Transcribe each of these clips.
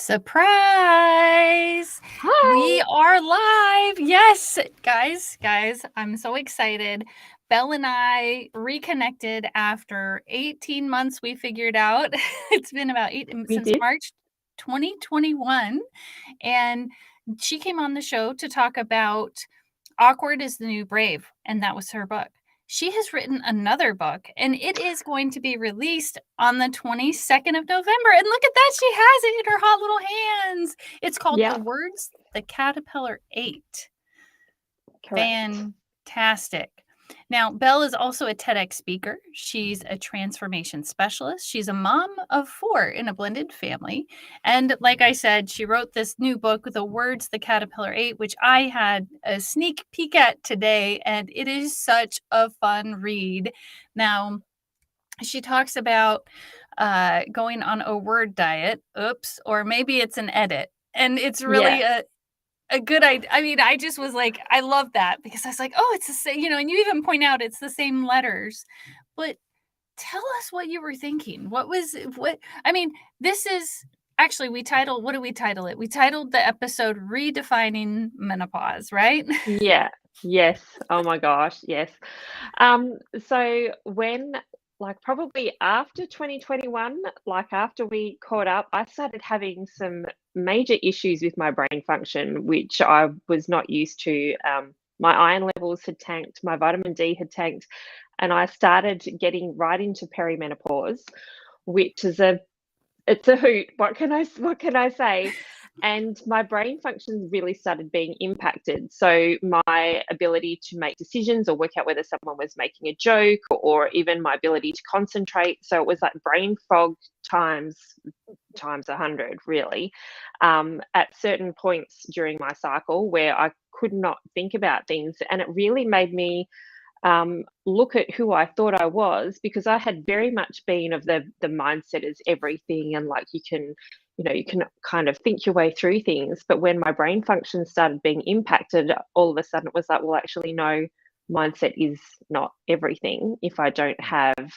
Surprise! We Hi. are live. Yes, guys, I'm so excited. Belle and I reconnected after 18 months. We figured out it's been about We since did. March 2021. And she came on the show to talk about Awkward is the New Brave, and that was her book. She has written another book, and it is going to be released on the 22nd of November. And look at that, she has it in her hot little hands. It's called The Yeah, Words the Caterpillar Ate. correct. Fantastic. Now, Belle is also a TEDx speaker. She's a transformation specialist. She's a mom of 4 in a blended family. And like I said, she wrote this new book, The Words the Caterpillar Ate, which I had a sneak peek at today. And it is such a fun read. Now, she talks about going on a word diet. Oops, or maybe it's an edit. And it's Yeah, really a good idea. I mean, I just was like, I love that because I was like, oh, it's the same, and you even point out it's the same letters. But tell us what you were thinking. I mean, this is actually, what do we title it? We titled the episode Redefining Menopause, right? yeah, yes. Oh my gosh, yes. So when, like, probably after 2021, like after we caught up, I started having some major issues with my brain function, which I was not used to. My iron levels had tanked, my vitamin D had tanked, and I started getting right into perimenopause, which is it's a hoot. What can I say? And my brain functions really started being impacted. So my ability to make decisions or work out whether someone was making a joke or even my ability to concentrate. So it was like brain fog times 100 really, at certain points during my cycle where I could not think about things. And it really made me look at who I thought I was, because I had very much been of the mindset is everything, and like you can kind of think your way through things. But when my brain function started being impacted, all of a sudden it was like, well, actually, no, mindset is not everything. If I don't have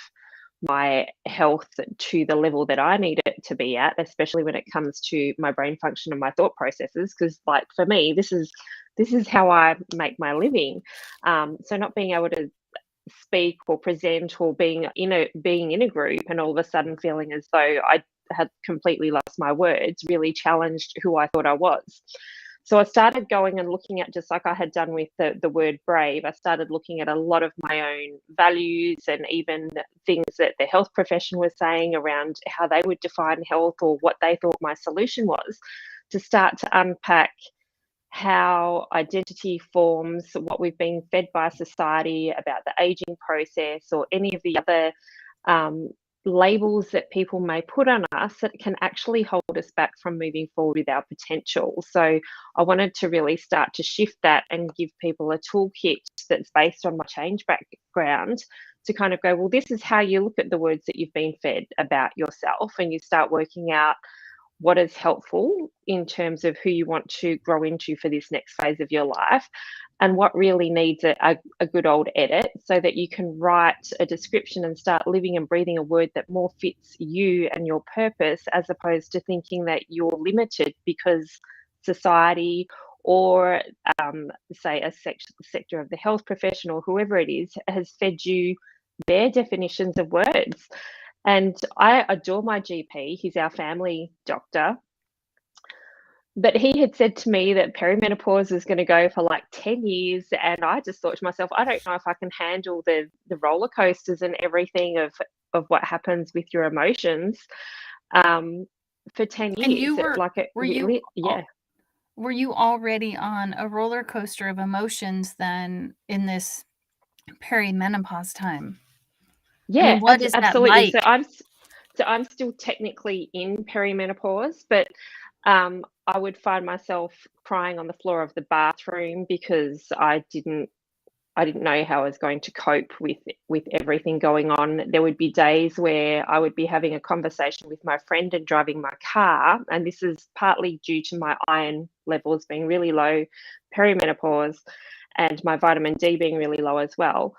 my health to the level that I need it to be at, especially when it comes to my brain function and my thought processes, because like for me, this is how I make my living. So not being able to speak or present or being in a group and all of a sudden feeling as though I had completely lost my words really challenged who I thought I was. So I started going and looking at, just like I had done with the word brave, I started looking at a lot of my own values and even things that the health profession was saying around how they would define health or what they thought my solution was, to start to unpack how identity forms, what we've been fed by society about the aging process, or any of the other um, labels that people may put on us that can actually hold us back from moving forward with our potential. So I wanted to really start to shift that and give people a toolkit that's based on my change background to kind of go, well, this is how you look at the words that you've been fed about yourself, and you start working out what is helpful in terms of who you want to grow into for this next phase of your life, and what really needs a good old edit, so that you can write a description and start living and breathing a word that more fits you and your purpose, as opposed to thinking that you're limited because society or say a sector of the health profession or whoever it is has fed you their definitions of words. And I adore my GP. He's our family doctor. But he had said to me that perimenopause is going to go for like 10 years. And I just thought to myself, I don't know if I can handle the roller coasters and everything of what happens with your emotions for 10 And years. It, like it were you really, yeah. were you already on a roller coaster of emotions then in this perimenopause time? I Yeah, mean, what is that absolutely. So like? I'm still technically in perimenopause, but I would find myself crying on the floor of the bathroom because I didn't know how I was going to cope with everything going on. There would be days where I would be having a conversation with my friend and driving my car, and this is partly due to my iron levels being really low, perimenopause, and my vitamin D being really low as well.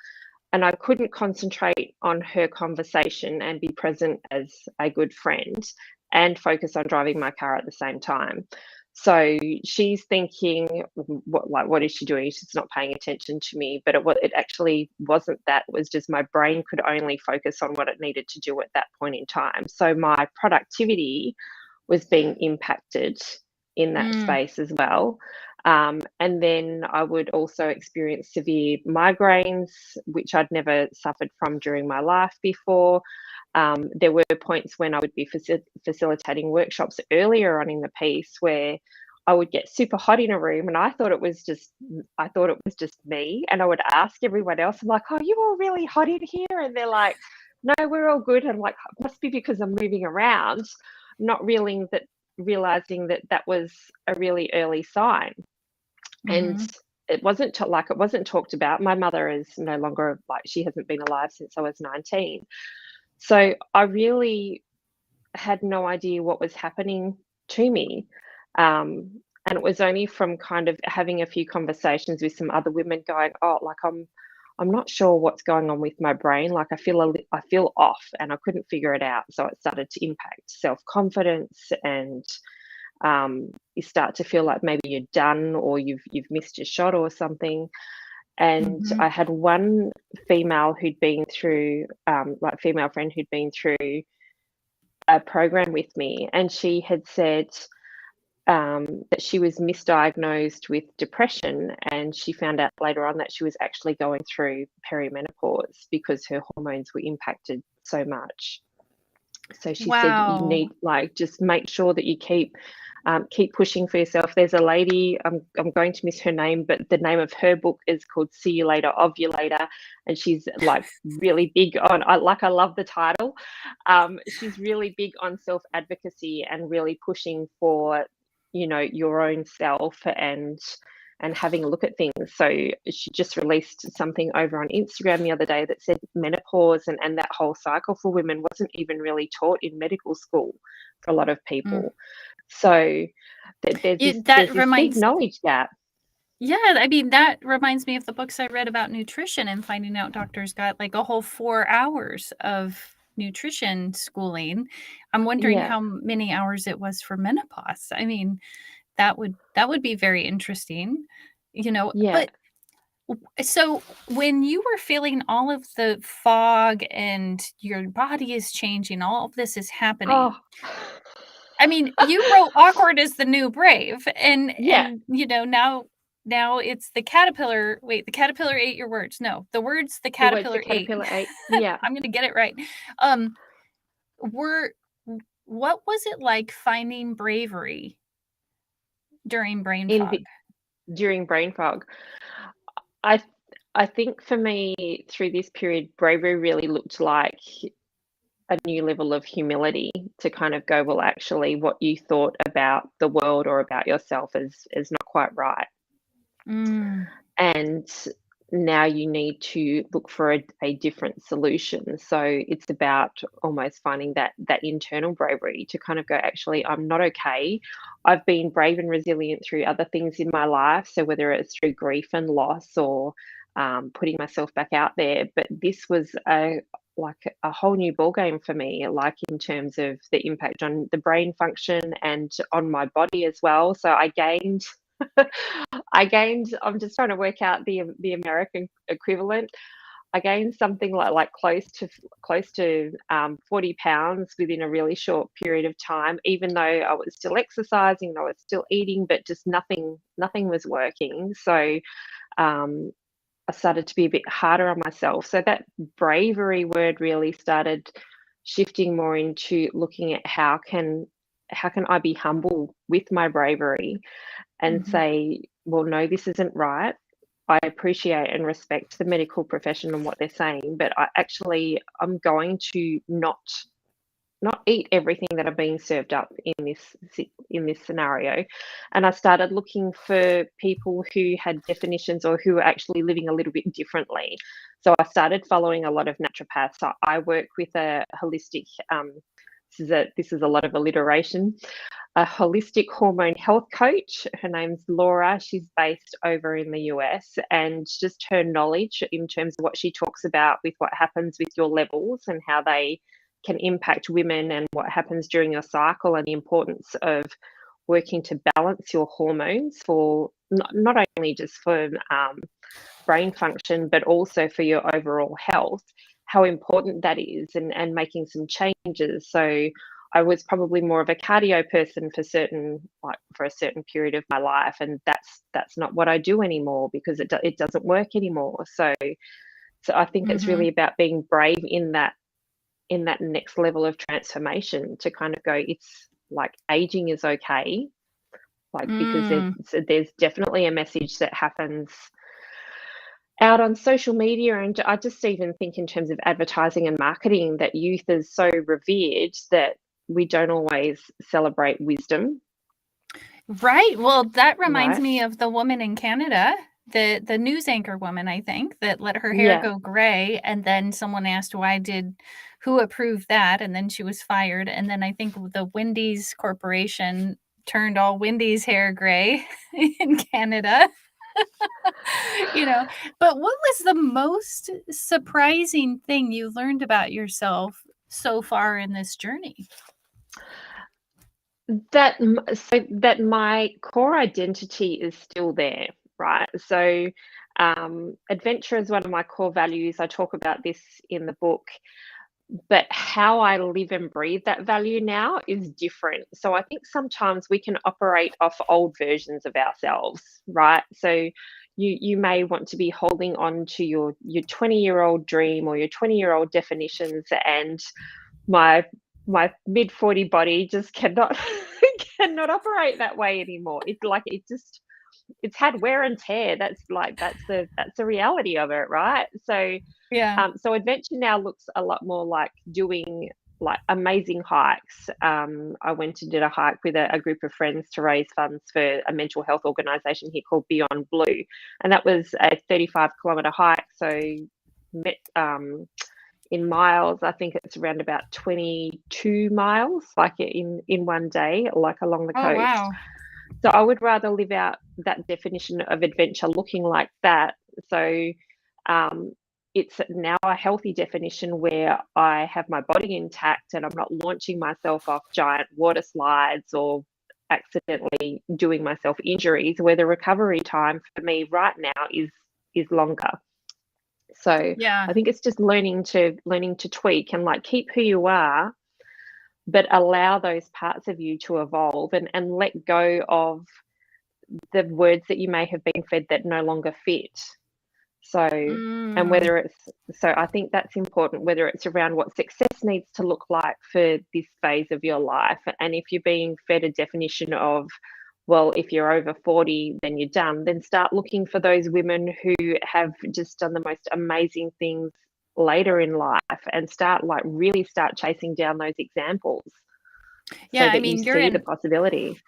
And I couldn't concentrate on her conversation and be present as a good friend. and focus on driving my car at the same time. So she's thinking, what is she doing? She's not paying attention to me. But it actually wasn't that. It was just my brain could only focus on what it needed to do at that point in time. So my productivity was being impacted in that Mm. space as well. And then I would also experience severe migraines, which I'd never suffered from during my life before. There were points when I would be facilitating workshops earlier on in the piece where I would get super hot in a room, and I thought it was just me. And I would ask everyone else, I'm like, "Oh, you all really hot in here?" And they're like, "No, we're all good." I'm like, "Must be because I'm moving around," not realizing that that was a really early sign. And Mhm. it wasn't talked about. My mother is no longer, like, she hasn't been alive since I was 19. So I really had no idea what was happening to me. And it was only from kind of having a few conversations with some other women going, "Oh, like I'm not sure what's going on with my brain. Like I feel off," and I couldn't figure it out. So it started to impact self-confidence, and you start to feel like maybe you're done or you've missed your shot or something. And Mhm. I had one female who'd been through, like, female friend who'd been through a program with me, and she had said that she was misdiagnosed with depression, and she found out later on that she was actually going through perimenopause because her hormones were impacted so much. So she said, you Wow. need, like, just make sure that you keep pushing for yourself. There's a lady, I'm going to miss her name, but the name of her book is called See You Later, Ovulator, and she's like really big on. I love the title. She's really big on self advocacy and really pushing for, your own self, and having a look at things. So she just released something over on Instagram the other day that said menopause and that whole cycle for women wasn't even really taught in medical school for a lot of Mm. people. So there's this That there's this big reminds knowledge gap. Yeah, I mean, that reminds me of the books I read about nutrition and finding out doctors got, like, a whole 4 hours of nutrition schooling. I'm wondering Yeah, how many hours it was for menopause. I mean, that would be very interesting, yeah. but so when you were feeling all of the fog and your body is changing, all of this is happening. Oh, I mean, you wrote "Awkward is the New Brave," and yeah. now it's the caterpillar the caterpillar ate your words. No, the words the The words the caterpillar ate. caterpillar ate. Yeah. I'm gonna get it right. Um, were what was it like finding bravery during brain In fog? the During brain fog. I I think for me, through this period, bravery really looked like a new level of humility to kind of go, well, actually, what you thought about the world or about yourself is not quite right. Mm, And now you need to look for a different solution. So it's about almost finding that internal bravery to kind of go, actually, I'm not okay. I've been brave and resilient through other things in my life. So whether it's through grief and loss or putting myself back out there, but this was a whole new ball game for me, like in terms of the impact on the brain function and on my body as well. So I gained I'm just trying to work out the American equivalent. I gained something like close to 40 pounds within a really short period of time, even though I was still exercising and I was still eating, but just nothing was working. So um, I started to be a bit harder on myself. So that bravery word really started shifting more into looking at how can I be humble with my bravery and mhm, say, well, no, this isn't right. I appreciate and respect the medical profession and what they're saying, but I'm going to not eat everything that are being served up in this scenario. And I started looking for people who had definitions or who were actually living a little bit differently. So I started following a lot of naturopaths. So I work with a holistic. This is a lot of alliteration, a holistic hormone health coach. Her name's Laura. She's based over in the US, and just her knowledge in terms of what she talks about with what happens with your levels and how they can impact women and what happens during your cycle, and the importance of working to balance your hormones for not only just for brain function, but also for your overall health, how important that is, and making some changes. So I was probably more of a cardio person for a certain period of my life, and that's not what I do anymore because it doesn't work anymore. So I think it's Mm-hmm. really about being brave in that next level of transformation to kind of go, it's like aging is okay, like because Mm. there's definitely a message that happens out on social media, and I just even think in terms of advertising and marketing that youth is so revered that we don't always celebrate wisdom, Right. Well, that reminds right? me of the woman in Canada, the news anchor woman, I think, that let her hair Yeah. go gray, and then someone asked who approved that, and then she was fired, and then I think the Wendy's corporation turned all Wendy's hair gray in Canada, you know. But what was the most surprising thing you learned about yourself so far in this journey? That my core identity is still there, right? So adventure is one of my core values. I talk about this in the book, but how I live and breathe that value now is different. So I think sometimes we can operate off old versions of ourselves, right? So you may want to be holding on to your 20-year-old dream or your 20-year-old definitions, and my my mid 40 body just cannot cannot operate that way anymore. It's like it's had wear and tear. That's the reality of it, right? Yeah. So adventure now looks a lot more like doing like amazing hikes. I went and did a hike with a group of friends to raise funds for a mental health organisation here called Beyond Blue, and that was a 35-kilometre hike. So met, in miles, I think it's around about 22 miles, like in one day, like along the Oh, coast. wow. So I would rather live out that definition of adventure looking like that. So um, it's now a healthy definition where I have my body intact and I'm not launching myself off giant water slides or accidentally doing myself injuries, where the recovery time for me right now is longer. So Yeah. I think it's just learning to tweak and like keep who you are, but allow those parts of you to evolve, and let go of the words that you may have been fed that no longer fit. So, and Mm. whether it's, so I think that's important, whether it's around what success needs to look like for this phase of your life. And if you're being fed a definition of, well, if you're over 40, then you're done, then start looking for those women who have just done the most amazing things later in life, and really start chasing down those examples Yeah, so I that you mean, you're see the in possibility.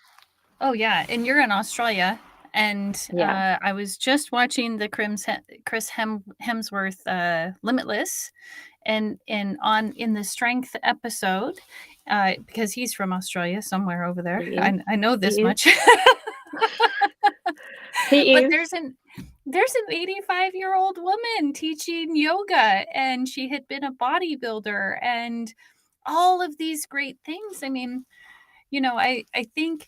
Oh, yeah, and you're in Australia, and, Yeah. I was just watching the Chris Hemsworth, Limitless, and on in the strength episode, because he's from Australia, somewhere over there. He is. I know this He is. much. He But is. there's an 85-year-old woman teaching yoga, and she had been a bodybuilder and all of these great things. I mean, I think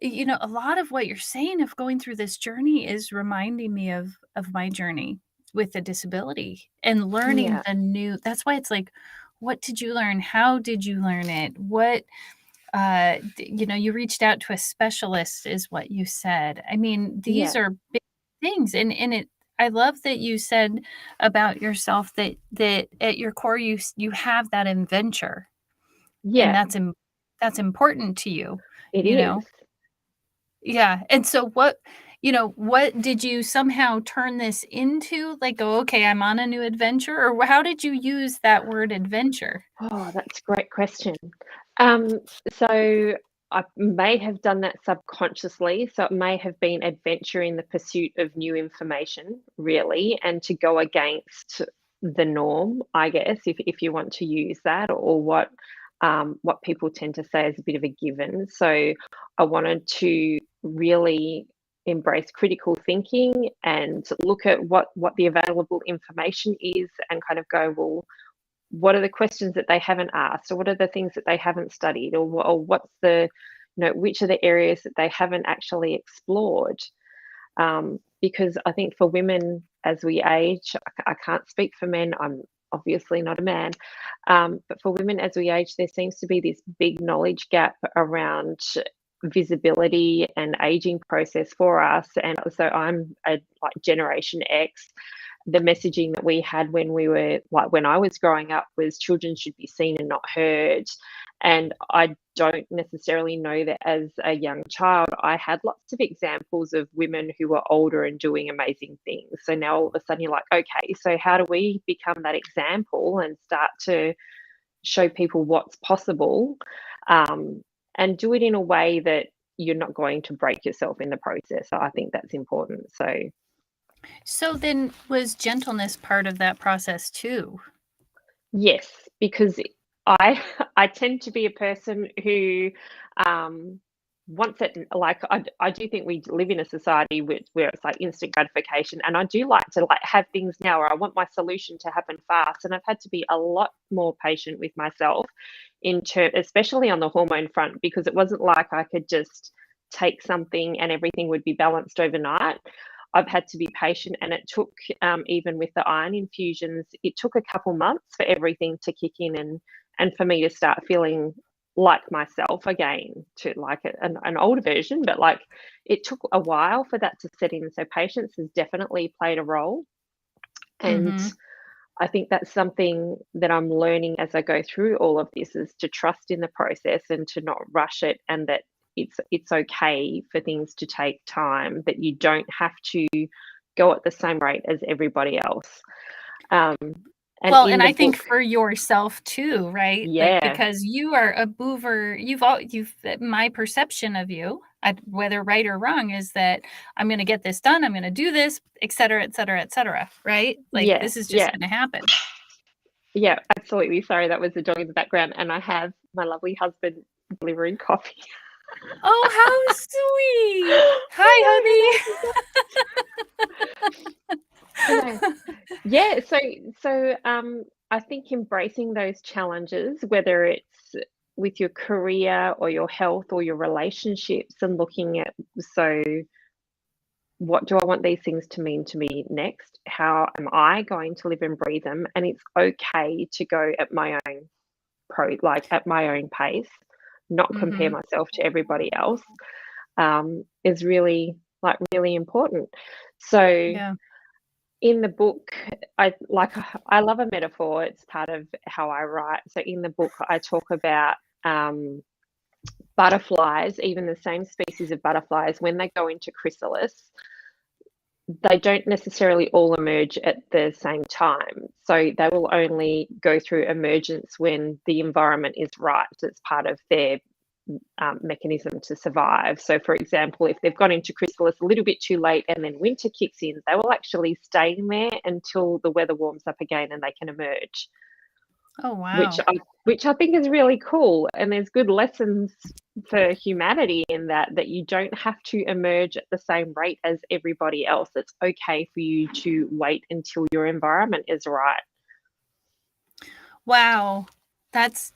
a lot of what you're saying of going through this journey is reminding me of my journey with a disability and learning Yeah. the new that's why it's like, what did you learn? How did you learn it? You reached out to a specialist is what you said. I mean, these Yeah. are big things, and it I love that you said about yourself that at your core you have that adventure, and Yeah. that's important to you, It you is. know? Yeah, and so what did you somehow turn this into? Like, "Oh, okay, I'm on a new adventure," or how did you use that word adventure? Oh, that's a great question. Um, so I may have done that subconsciously. So it may have been adventure in the pursuit of new information, really, and to go against the norm, I guess, if you want to use that, or what people tend to say is a bit of a given. So I wanted to really embrace critical thinking and look at what the available information is, and kind of go, well, what are the questions that they haven't asked, or what are the things that they haven't studied, or what's the, which are the areas that they haven't actually explored. Because I think for women as we age, I can't speak for men, I'm obviously not a man, but for women as we age, there seems to be this big knowledge gap around visibility and aging process for us. And so I'm a like Generation X. The messaging that we had when we were like when I was growing up was children should be seen and not heard. And I don't necessarily know that as a young child, I had lots of examples of women who were older and doing amazing things. So now all of a sudden you're like, okay, so how do we become that example and start to show people what's possible, and do it in a way that you're not going to break yourself in the process. So I think that's important. So then was gentleness part of that process too? Yes, because I I tend to be a person who wants it like I do think we live in a society where it's like instant gratification, and I do like to like have things now where I want my solution to happen fast, and I've had to be a lot more patient with myself especially on the hormone front, because it wasn't like I could just take something and everything would be balanced overnight. I've had to be patient, and it took, even with the iron infusions, it took a couple months for everything to kick in, and for me to start feeling like myself again, to like an older version, but like it took a while for that to set in. So patience has definitely played a role, and Mhm. I think that's something that I'm learning as I go through all of this, is to trust in the process and to not rush it, and that it's okay for things to take time, that you don't have to go at the same rate as everybody else. Um, and Well, in and the I think book, for yourself too, right? Like, yeah, because you are a mover, you've my perception of you, whether right or wrong, is that I'm gonna get this done, I'm gonna do this, et cetera, et cetera, et cetera, right? Like, yeah, this is just yeah, gonna happen. yeah, absolutely. Sorry, that was the dog in the background, and I have my lovely husband delivering coffee. Oh, how sweet. I Hi, know, honey. I know. Yeah, so I think embracing those challenges, whether it's with your career or your health or your relationships, and looking at, so what do I want these things to mean to me next? How am I going to live and breathe them? And it's okay to go at my own at my own pace, not compare Mhm. myself to everybody else, is really really important. So Yeah. in the book, I love a metaphor. It's part of how I write. So in the book, I talk about butterflies, even the same species of butterflies, when they go into chrysalis, they don't necessarily all emerge at the same time. So they will only go through emergence when the environment is right. It's part of their mechanism to survive. So, for example, if they've gone into chrysalis a little bit too late and then winter kicks in, they will actually stay in there until the weather warms up again and they can emerge, Oh, which wow. I think is really cool. And there's good lessons for humanity in that you don't have to emerge at the same rate as everybody else. It's okay for you to wait until your environment is right. Wow. That's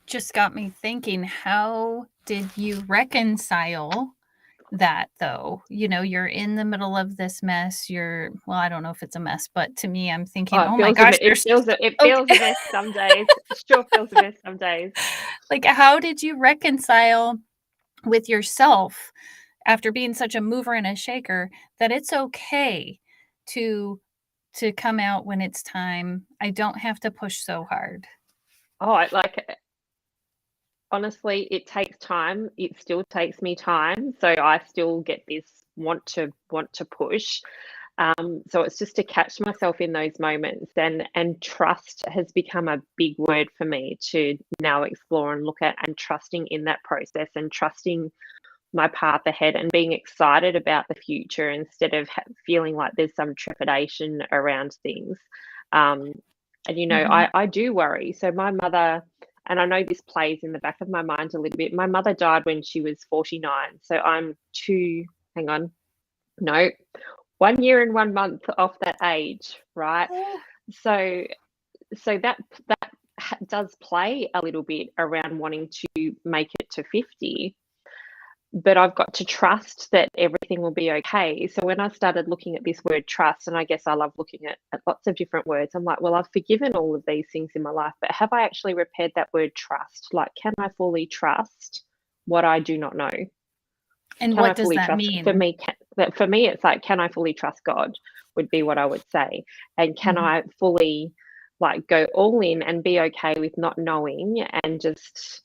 just got me thinking, how did you reconcile that though? You know, you're in the middle of this mess. Well, I don't know if it's a mess, but to me, I'm thinking, Oh, oh my gosh, there's it okay. feels a mess some days. Sure feels a mess some days. Like, how did you reconcile with yourself after being such a mover and a shaker that it's okay to come out when it's time? I don't have to push so hard. Oh, honestly, it takes time. It still takes me time. So I still get this want to push. So it's just to catch myself in those moments, and trust has become a big word for me to now explore and look at, and trusting in that process, and trusting my path ahead, and being excited about the future instead of feeling like there's some trepidation around things. Um, and Mhm. I do worry. So my mother, and I know this plays in the back of my mind a little bit. My mother died when she was 49. So I'm two, hang on, no, 1 year and 1 month off that age, right? Oh. So that does play a little bit around wanting to make it to 50, but I've got to trust that everything will be okay. So when I started looking at this word trust, and I guess I love looking at lots of different words, I'm like, well, I've forgiven all of these things in my life, but have I actually repaired that word trust? Like, can I fully trust what I do not know? And Can I what does fully that trust? For mean? me, it's like, can I fully trust God? Would be what I would say. And can Mhm. I fully like go all in and be okay with not knowing and just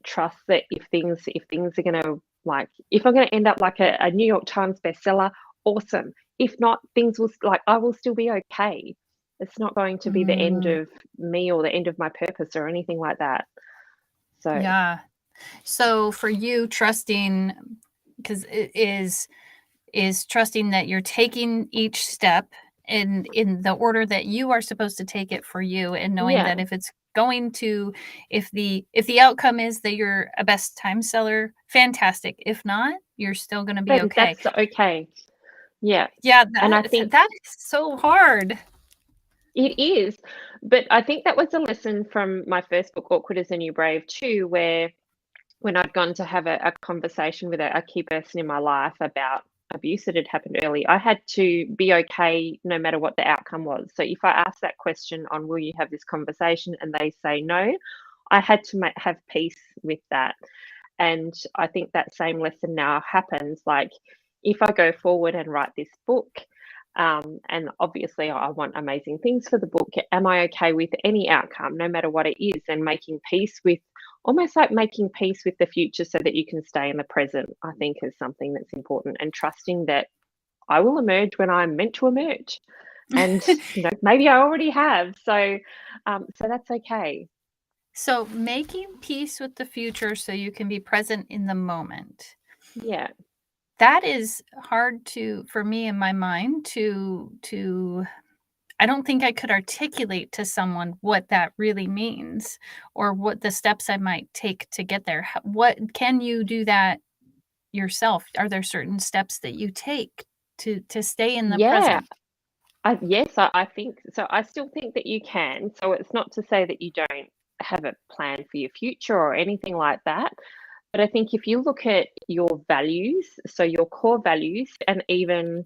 trust that if things are gonna like if I'm gonna end up like a New York Times bestseller, awesome. If not, things will like I will still be okay. It's not going to be the end Mm, of me or the end of my purpose or anything like that. So yeah. So for you, trusting, because it is trusting that you're taking each step in the order that you are supposed to take it for you, and knowing yeah, that if it's going to, if the outcome is that you're a best time seller, fantastic. If not, you're still going to be then okay. that's okay. Yeah. Yeah, And I that think that is so hard. it is, but I think that was a lesson from my first book, Awkward as a New Brave, too, where when I'd gone to have a conversation with a key person in my life about abuse that had happened early, I had to be okay no matter what the outcome was. So if I ask that question on, will you have this conversation? And they say no, I had to have peace with that. And I think that same lesson now happens. Like, if I go forward and write this book, and obviously I want amazing things for the book, am I okay with any outcome, no matter what it is, and making peace with almost like making peace with the future so that you can stay in the present, I think is something that's important, and trusting that I will emerge when I'm meant to emerge. And maybe I already have. So that's okay. So making peace with the future so you can be present in the moment. Yeah. That is hard to, for me in my mind, to I don't think I could articulate to someone what that really means, or what the steps I might take to get there. What can you do that yourself? Are there certain steps that you take to stay in the Yeah. present? Yes, I think so. I still think that you can. So it's not to say that you don't have a plan for your future or anything like that. But I think if you look at your values, so your core values, and even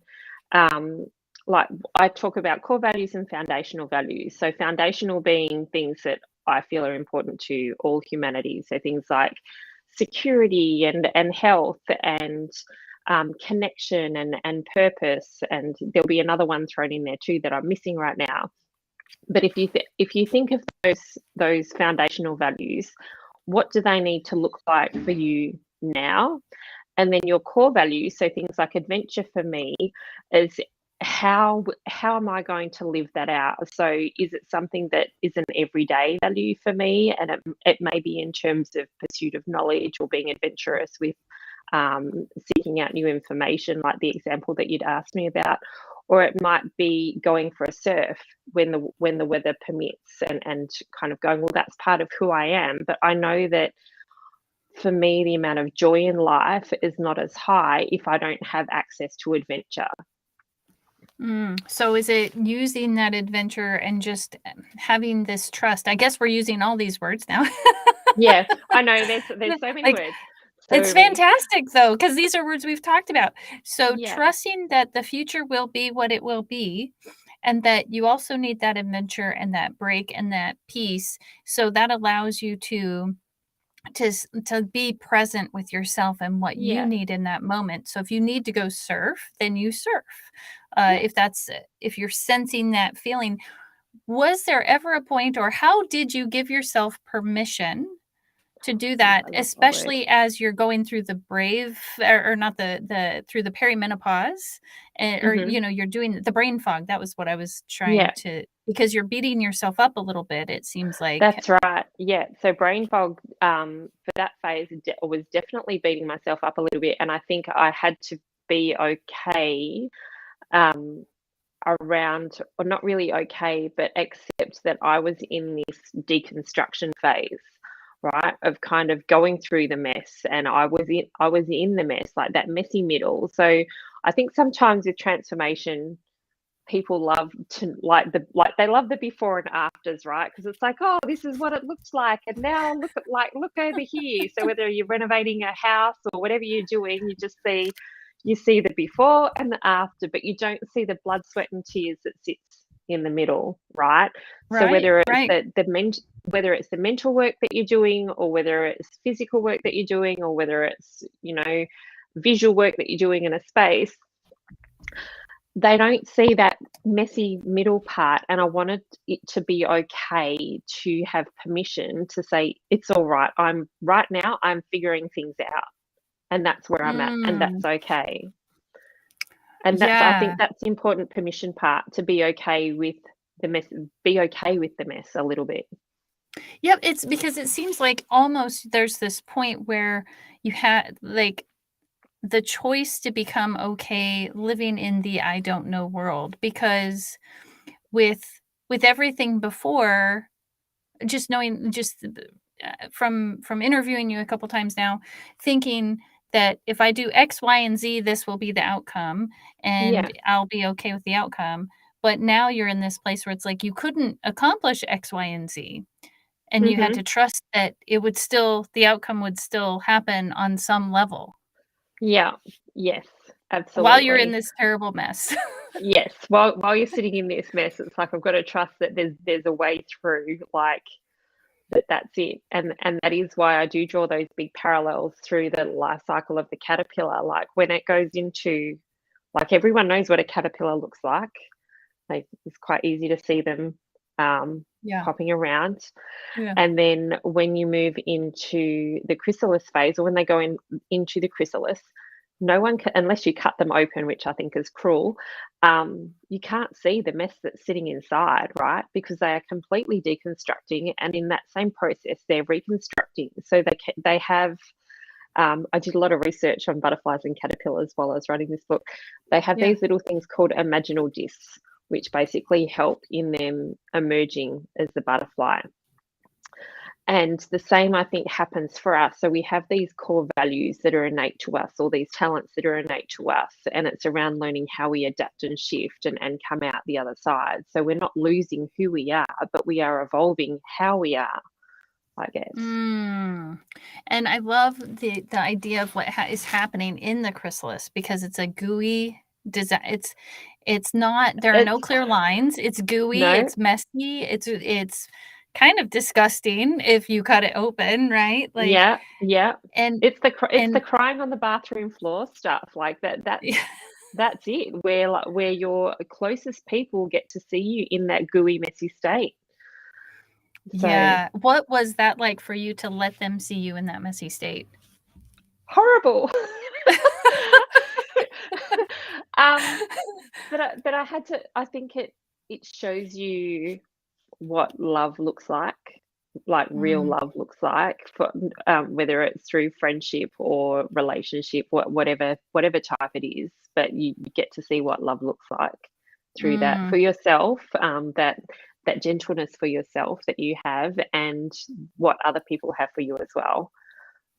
um, like I talk about core values and foundational values. So foundational being things that I feel are important to all humanity. So things like security and health and connection and purpose. And there'll be another one thrown in there too that I'm missing right now. But if you think of those foundational values, what do they need to look like for you now? And then your core values, so things like adventure for me is how am I going to live that out? So is it something that is an everyday value for me, and it may be in terms of pursuit of knowledge or being adventurous with seeking out new information, like the example that you'd asked me about, or it might be going for a surf when the weather permits, and kind of going, well, that's part of who I am. But I know that for me, the amount of joy in life is not as high if I don't have access to adventure. So is it using that adventure and just having this trust? I guess we're using all these words now. Yeah, I know there's so many Like, words, so it's many. fantastic though, because these are words we've talked about. So Yeah, trusting that the future will be what it will be, and that you also need that adventure and that break and that peace. So that allows you to be present with yourself and what you yeah, need in that moment. So if you need to go surf, then you surf. yeah. If you're sensing that feeling, was there ever a point, or how did you give yourself permission to do Oh, that, I love that word. especially as you're going through the brave, or not the through the perimenopause, or Hmm. you're doing the brain fog. That was what I was trying Yeah. to, because you're beating yourself up a little bit, it seems like. That's right. Yeah. So brain fog for that phase was definitely beating myself up a little bit, and I think I had to be okay um, around, or not really okay, but accept that I was in this deconstruction phase, right? Of kind of going through the mess, and I was in the mess, like that messy middle. So I think sometimes with transformation, people love to they love the before and afters, right? Because it's like, oh, this is what it looks like, and now look over here. So whether you're renovating a house or whatever you're doing, you see the before and the after, but you don't see the blood, sweat, and tears that sits in the middle, right? So Right, whether it's right. whether it's the mental work that you're doing, or whether it's physical work that you're doing, or whether it's, visual work that you're doing in a space, they don't see that messy middle part. And I wanted it to be okay to have permission to say, it's all right. I'm figuring things out, and that's where I'm at, and Mm, that's okay. And I think yeah. that's the important permission part, to be okay with the mess, a little bit. Yep, it's because it seems like almost there's this point where you had, like, the choice to become okay living in the I don't know world, because with everything before, just knowing, just from interviewing you a couple times now, thinking that if I do X, Y, and Z, this will be the outcome, Yeah. and I'll be okay with the outcome. But now you're in this place where it's like you couldn't accomplish X, Y, and Z, and you had Hmm. to trust that the outcome would still happen on some level Yeah. Yes, while you're in absolutely. this terrible mess. Yes. While you're sitting in this mess, it's like, I've got to trust that there's a way through, like, that's it. And that is why I do draw those big parallels through the life cycle of the caterpillar. Like, when it goes into, like, everyone knows what a caterpillar looks like. Like, it's quite easy to see them Yeah, hopping around. yeah, And then when you move into the chrysalis phase, or when they go into the chrysalis, no one can, unless you cut them open, which I think is cruel. You can't see the mess that's sitting inside, right? Because they are completely deconstructing, and in that same process, they're reconstructing. So they have. I did a lot of research on butterflies and caterpillars while I was writing this book. They have yeah, these little things called imaginal discs, which basically help in them emerging as the butterfly. And the same, I think, happens for us. So we have these core values that are innate to us, or these talents that are innate to us. And it's around learning how we adapt and shift and come out the other side. So we're not losing who we are, but we are evolving how we are, I guess. mm. And I love the idea of what is happening in the chrysalis, because it's a gooey design. It's not, there are no It's clear lines. It's gooey, no, it's messy, it's kind of disgusting if you cut it open, right? Like, yeah, yeah. and It's the and crying on the bathroom floor stuff, like that. That's it. Where your closest people get to see you in that gooey, messy state. So yeah. What was that like for you to let them see you in that messy state? horrible. um, but I had to. I think it shows you what love looks like real Mm, love looks like, for whether it's through friendship or relationship, whatever type it is. But you get to see what love looks like through that mm, for yourself. That gentleness for yourself that you have, and what other people have for you as well.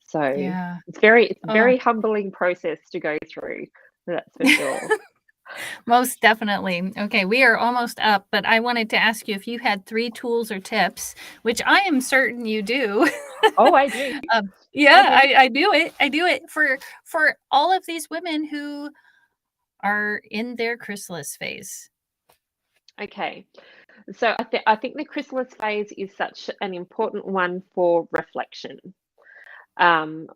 So yeah. it's Oh, very humbling process to go through. That's for sure. most definitely. Okay, we are almost up, but I wanted to ask you if you had 3 tools or tips, which I am certain you do. Oh, I do. I Yeah, do. I do it. I do it for all of these women who are in their chrysalis phase. Okay. So I think the chrysalis phase is such an important one for reflection,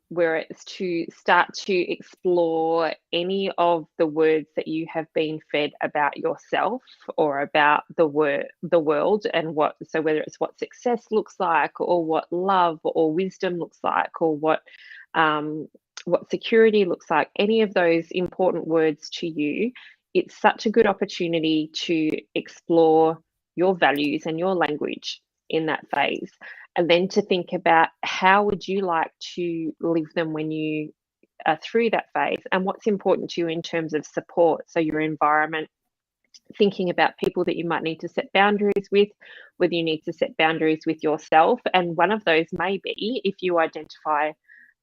where it's to start to explore any of the words that you have been fed about yourself, or about the world, and whether it's what success looks like, or what love or wisdom looks like, or what security looks like, any of those important words to you. It's such a good opportunity to explore your values and your language in that phase, and then to think about how would you like to live them when you are through that phase, and what's important to you in terms of support. So your environment, thinking about people that you might need to set boundaries with, whether you need to set boundaries with yourself. And one of those may be, if you identify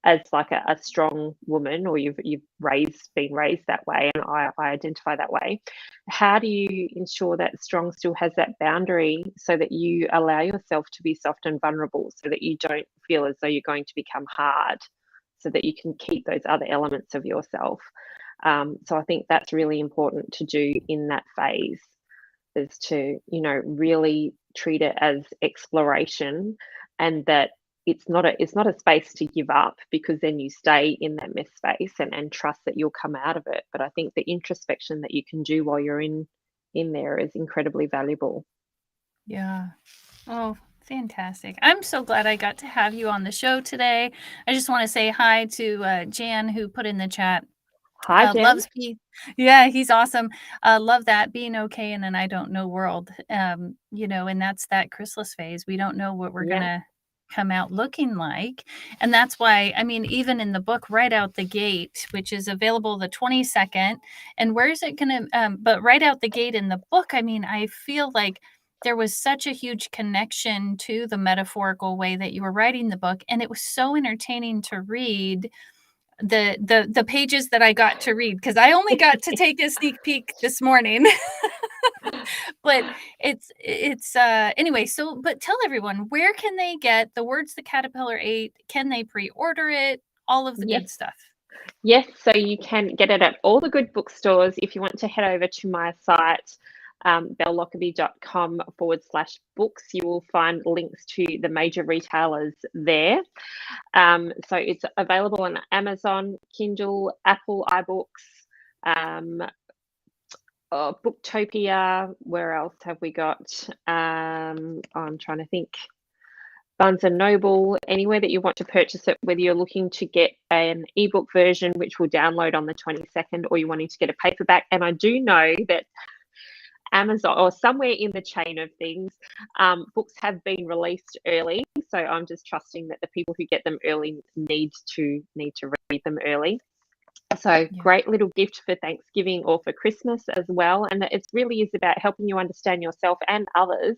as like a strong woman, or you've been raised that way, and I identify that way. How do you ensure that strong still has that boundary so that you allow yourself to be soft and vulnerable, so that you don't feel as though you're going to become hard, so that you can keep those other elements of yourself? So I think that's really important to do in that phase, is to, really treat it as exploration, and that it's not a space to give up, because then you stay in that mess space and trust that you'll come out of it. But I think the introspection that you can do while you're in there is incredibly valuable. Yeah. Oh, fantastic. I'm so glad I got to have you on the show today. I just want to say hi to Jan, who put in the chat. Hi, Jen. Loves being, yeah, he's awesome. Love that, being okay in an I don't know world. And that's that chrysalis phase. We don't know what we're Yeah. gonna come out looking like. And that's why, I mean, even in the book right out the gate, which is available the 22nd, and where is it gonna but right out the gate in the book, I mean, I feel like there was such a huge connection to the metaphorical way that you were writing the book, and it was so entertaining to read the pages that I got to read, because I only got to take a sneak peek this morning. But it's anyway, so but tell everyone, where can they get The Words the Caterpillar Ate? Can they pre-order it? All of the Yes. good stuff. Yes, so you can get it at all the good bookstores. If you want to head over to my site, bellockerbie.com/books, you will find links to the major retailers there. So it's available on Amazon, Kindle, Apple iBooks, Booktopia. Where else have we got? I'm trying to think. Barnes and Noble, anywhere that you want to purchase it, whether you're looking to get an ebook version, which will download on the 22nd, or you're wanting to get a paperback. And I do know that Amazon, or somewhere in the chain of things, books have been released early. So I'm just trusting that the people who get them early need to read them early. So great little gift for Thanksgiving or for Christmas as well. And it really is about helping you understand yourself and others,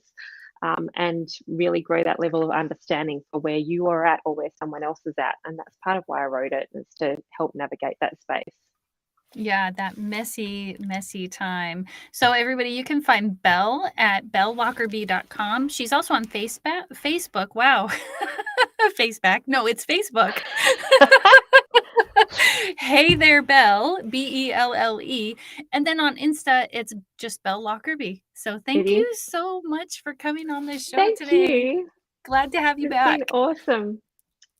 and really grow that level of understanding for where you are at or where someone else is at. And that's part of why I wrote it, is to help navigate that space. Yeah, that messy, messy time. So everybody, you can find Belle at bellwalkerbee.com. She's also on Facebook. Wow. Facebook. No, it's Facebook. Hey there, Belle, Belle. And then on Insta, it's just Belle Lockerbie. So It thank is. you so much for coming on this show Thank today. you. Glad to have you It's been back. awesome.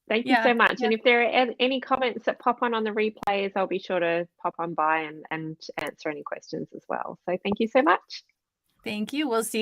Thank you Yeah, so much. yeah. And if there are any comments that pop on the replays, I'll be sure to pop on by and answer any questions as well. So thank you so much. Thank you. We'll see